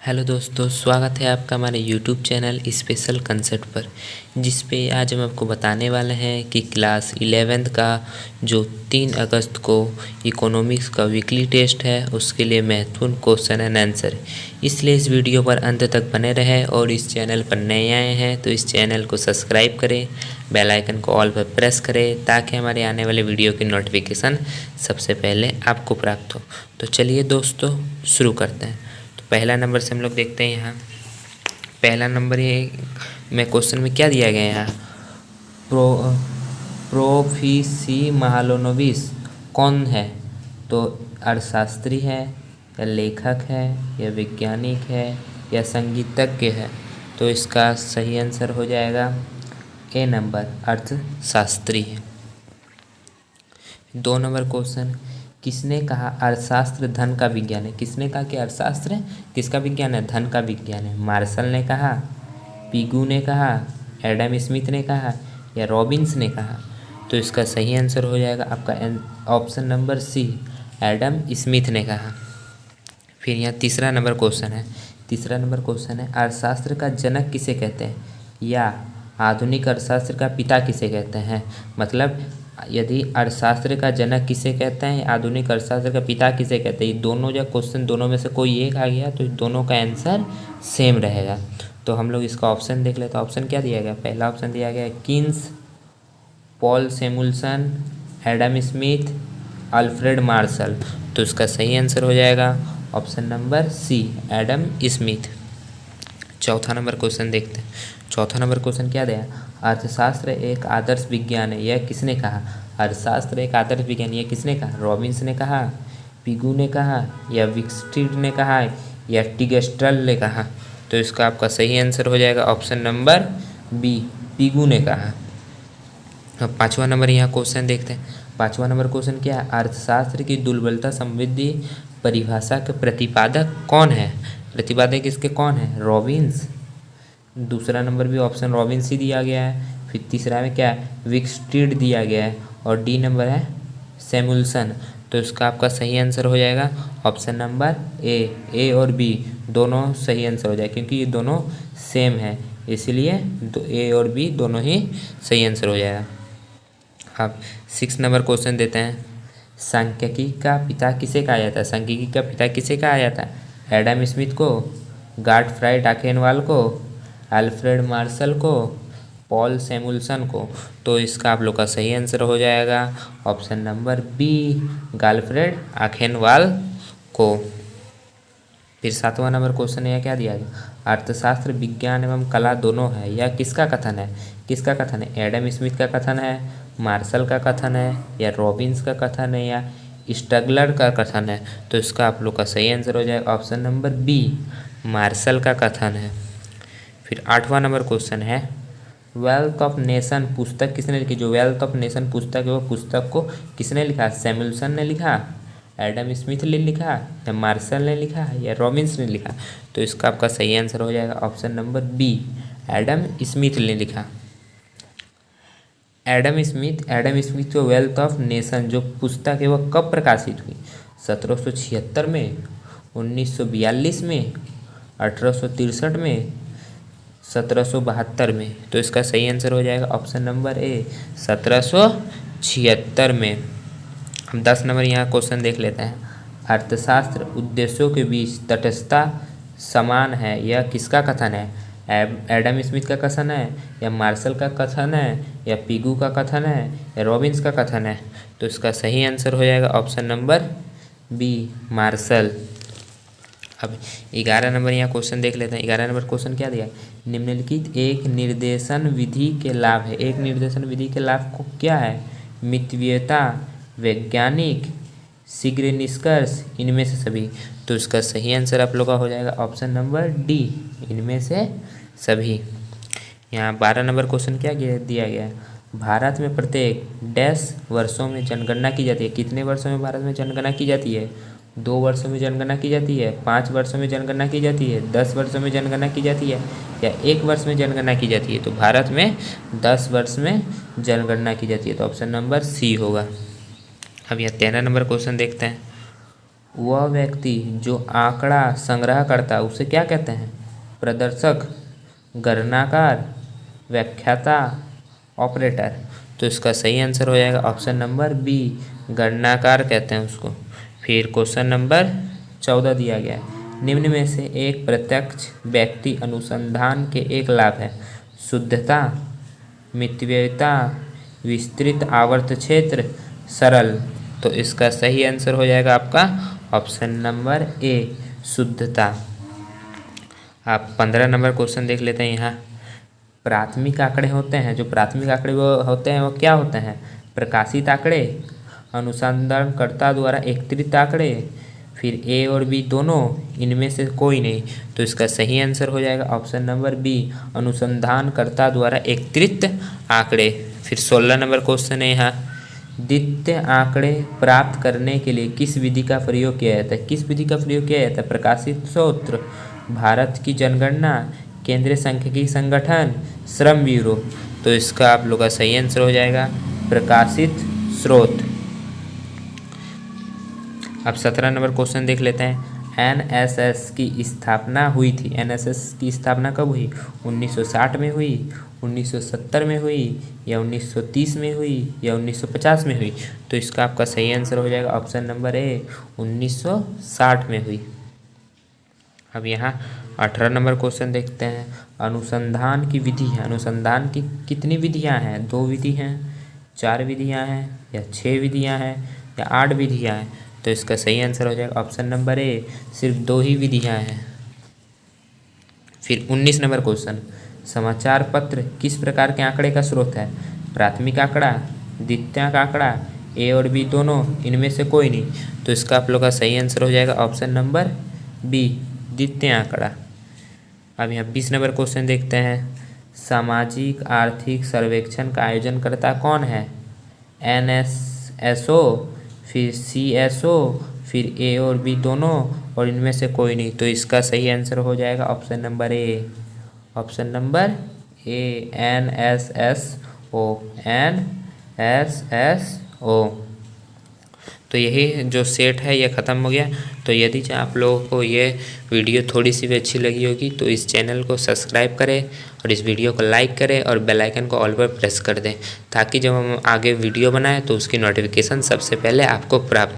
Hello दोस्तों, स्वागत है आपका हमारे यूट्यूब चैनल स्पेशल कंसेप्ट पर, जिस पे आज हम आपको बताने वाले हैं कि क्लास 11th का जो 3 अगस्त को इकोनॉमिक्स का वीकली टेस्ट है उसके लिए महत्वपूर्ण क्वेश्चन एंड आंसर है। इसलिए इस वीडियो पर अंत तक बने रहें और इस चैनल पर नए आए हैं तो इस चैनल को सब्सक्राइब करें, बेल आइकन को ऑल पर प्रेस करें ताकि हमारे आने वाले वीडियो की नोटिफिकेशन सबसे पहले आपको प्राप्त हो। तो चलिए दोस्तों शुरू करते हैं। पहला नंबर से हम लोग देखते हैं। यहाँ पहला नंबर ये में क्वेश्चन में क्या दिया गया है यहाँ, प्रोफिसी महालोनोविस कौन है? तो अर्थशास्त्री है या लेखक है या वैज्ञानिक है या संगीतज्ञ है? तो इसका सही आंसर हो जाएगा ए नंबर, अर्थशास्त्री है। 2 नंबर क्वेश्चन, किसने कहा अर्थशास्त्र धन का विज्ञान है? किसने कहा कि अर्थशास्त्र किसका विज्ञान है? धन का विज्ञान है। मार्शल ने कहा, पिगू ने कहा, एडम स्मिथ ने कहा या रॉबिन्स ने कहा? तो इसका सही आंसर हो जाएगा आपका option number C, Adam Smith ने कहा। फिर यहाँ तीसरा नंबर क्वेश्चन है अर्थशास्त्र का जनक किसे कहते हैं या आधुनिक अर्थशास्त्र का पिता किसे कहते हैं? मतलब यदि अर्थशास्त्र का जनक किसे कहते हैं, आधुनिक अर्थशास्त्र का पिता किसे कहते हैं, ये दोनों जो क्वेश्चन दोनों में से कोई एक आ गया तो दोनों का आंसर सेम रहेगा। तो हम लोग इसका ऑप्शन देख लेते हैं। ऑप्शन क्या दिया गया? पहला ऑप्शन दिया गया Keynes, Paul Samuelson, Adam Smith, Alfred Marshall. तो इसका सही आंसर हो जाएगा option number C, Adam Smith. चौथा नंबर क्वेश्चन देखते हैं। चौथा नंबर क्वेश्चन क्या दिया? अर्थशास्त्र एक आदर्श विज्ञान है, यह किसने कहा? अर्थशास्त्र एक आदर्श विज्ञान, यह किसने कहा? रॉबिन्स ने कहा, पिगू ने कहा या विक्सटीड ने कहा या टिगस्ट्रल ने कहा? तो इसका आपका सही आंसर हो जाएगा ऑप्शन नंबर बी, पिगू ने कहा। अब 5वां नंबर यहाँ क्वेश्चन देखते हैं। 5वां नंबर क्वेश्चन क्या है? अर्थशास्त्र की दुर्बलता संबंधी परिभाषा के प्रतिपादक कौन है? प्रतिपादक इसके कौन है? रॉबिन्स। दूसरा नंबर भी ऑप्शन रॉबिन्स ही दिया गया है। फिर तीसरा में क्या है? विक्सटीड दिया गया है और डी नंबर है सैमुअल्सन। तो इसका आपका सही आंसर हो जाएगा ऑप्शन नंबर ए और बी दोनों सही आंसर हो जाएगा क्योंकि ये दोनों सेम है, इसलिए ए और बी दोनों ही सही आंसर हो जाएगा। अब 6 नंबर क्वेश्चन देते हैं। सांख्यिकी का पिता किसे कहा जाता है? सांख्यिकी का पिता किसे कहा जाता है? एडम स्मिथ को, गॉटफ्राई डाकेनवाल को, अल्फ्रेड मार्शल को, पॉल सैमुअल्सन को? तो इसका आप लोग का सही आंसर हो जाएगा ऑप्शन नंबर बी, गॉटफ्राई डाकेनवाल को। फिर 7वां नंबर क्वेश्चन यह क्या दिया गया? अर्थशास्त्र विज्ञान एवं कला दोनों है, यह किसका कथन है? किसका कथन है? एडम स्मिथ का कथन है, मार्शल का कथन है या रॉबिन्स का कथन है या स्टगलर का कथन है? तो इसका आप लोग का सही आंसर हो जाएगा ऑप्शन नंबर बी, मार्शल का कथन है। फिर 8वां नंबर क्वेश्चन है, वेल्थ ऑफ नेशन पुस्तक किसने लिखी? जो वेल्थ ऑफ नेशन पुस्तक है वो पुस्तक को किसने लिखा? सैमुअल्सन ने लिखा, एडम स्मिथ ने लिखा या मार्शल ने लिखा या रॉबिन्स ने लिखा? तो इसका आपका सही आंसर हो जाएगा option number B, Adam Smith ने लिखा। एडम स्मिथ को वेल्थ ऑफ नेशन जो पुस्तक है वह कब प्रकाशित हुई? 1776 में, 1942 में, 1863 में, 1772 में? तो इसका सही आंसर हो जाएगा ऑप्शन नंबर ए, 1776 में। हम 10 नंबर यहाँ क्वेश्चन देख लेते हैं। अर्थशास्त्र उद्देश्यों के बीच तटस्थता समान है, यह किसका कथन है? एडम स्मिथ का कथन है या मार्शल का कथन है या पिगू का कथन है या रॉबिन्स का कथन है? तो इसका सही आंसर हो जाएगा ऑप्शन नंबर बी, मार्शल। अब 11 नंबर यहाँ क्वेश्चन देख लेते हैं। 11 नंबर क्वेश्चन क्या दिया? निम्नलिखित एक निर्देशन विधि के लाभ है। एक निर्देशन विधि के लाभ को क्या है? मितव्ययिता, वैज्ञानिक, शीघ्र निष्कर्ष, इनमें से सभी? तो इसका सही आंसर आप लोग का हो जाएगा ऑप्शन नंबर डी, इनमें से सभी। यहाँ 12 नंबर क्वेश्चन क्या दिया गया है? भारत में प्रत्येक डैश वर्षों में जनगणना की जाती है। कितने वर्षों में भारत में जनगणना की जाती है? 2 वर्षों में जनगणना की जाती है, 5 वर्षों में जनगणना की जाती है, 10 वर्षों में जनगणना की जाती है या 1 वर्ष में जनगणना की जाती है? तो भारत में 10 वर्ष में जनगणना की जाती है, तो ऑप्शन नंबर सी होगा। अब यहाँ 13 नंबर क्वेश्चन देखते हैं। वह व्यक्ति जो आंकड़ा संग्रह करता है उसे क्या कहते हैं? प्रदर्शक, गणनाकार, व्याख्याता, ऑपरेटर। तो इसका सही आंसर हो जाएगा ऑप्शन नंबर बी, गणनाकार कहते हैं उसको। फिर क्वेश्चन नंबर 14 दिया गया है, निम्न में से एक प्रत्यक्ष व्यक्ति अनुसंधान के एक लाभ है? शुद्धता, मितव्ययिता, विस्तृत आवर्त क्षेत्र, सरल। तो इसका सही आंसर हो जाएगा आपका ऑप्शन नंबर ए, शुद्धता। आप 15 नंबर क्वेश्चन देख लेते हैं। यहाँ प्राथमिक आंकड़े होते हैं, जो प्राथमिक आंकड़े वो होते हैं वो क्या होते हैं? प्रकाशित आंकड़े, अनुसंधानकर्ता द्वारा एकत्रित आंकड़े, फिर ए और बी दोनों, इनमें से कोई नहीं। तो इसका सही आंसर हो जाएगा ऑप्शन नंबर बी, अनुसंधानकर्ता द्वारा एकत्रित आंकड़े। फिर 16 नंबर क्वेश्चन है यहाँ, द्वितीय आंकड़े प्राप्त करने के लिए किस विधि का प्रयोग किया जाता है? किस विधि का प्रयोग किया जाता है? प्रकाशित स्रोत, भारत की जनगणना, केंद्रीय सांख्यिकी संगठन, श्रम ब्यूरो। तो इसका आप लोग का सही आंसर हो जाएगा प्रकाशित स्रोत। अब 17 नंबर क्वेश्चन देख लेते हैं, एनएसएस की स्थापना हुई थी। एनएसएस की स्थापना कब हुई? 1960 में हुई, 1970 में हुई, या 1930 में हुई, या 1950 में हुई? तो इसका आपका सही आंसर हो जाएगा ऑप्शन नंबर ए, 1960 में हुई। अब यहाँ 18 नंबर क्वेश्चन देखते हैं, अनुसंधान की विधि है। अनुसंधान की कितनी विधियाँ हैं? 2 विधि हैं, 4 विधियाँ हैं, या 6 विधियाँ हैं, या 8 विधियाँ हैं? तो इसका सही आंसर हो जाएगा ऑप्शन नंबर ए, सिर्फ 2 ही विधियाँ हैं। फिर 19 नंबर क्वेश्चन, समाचार पत्र किस प्रकार के आंकड़े का स्रोत है? प्राथमिक आंकड़ा, द्वितीयक आंकड़ा, ए और बी दोनों, इनमें से कोई नहीं। तो इसका आप लोग का सही आंसर हो जाएगा ऑप्शन नंबर बी, द्वितीय आंकड़ा। अब यहाँ 20 नंबर क्वेश्चन देखते हैं, सामाजिक आर्थिक सर्वेक्षण का आयोजन करता कौन है? एनएसएसओ, फिर सीएसओ, फिर ए और बी दोनों, और इनमें से कोई नहीं। तो इसका सही आंसर हो जाएगा option number A, option number A, NSSO, NSSO. तो यही जो सेट है ये ख़त्म हो गया। तो यदि आप लोगों को ये वीडियो थोड़ी सी भी अच्छी लगी होगी तो इस चैनल को सब्सक्राइब करें और इस वीडियो को लाइक करें और बेल आइकन को ऑल पर प्रेस कर दें, ताकि जब हम आगे वीडियो बनाएं तो उसकी नोटिफिकेशन सबसे पहले आपको प्राप्त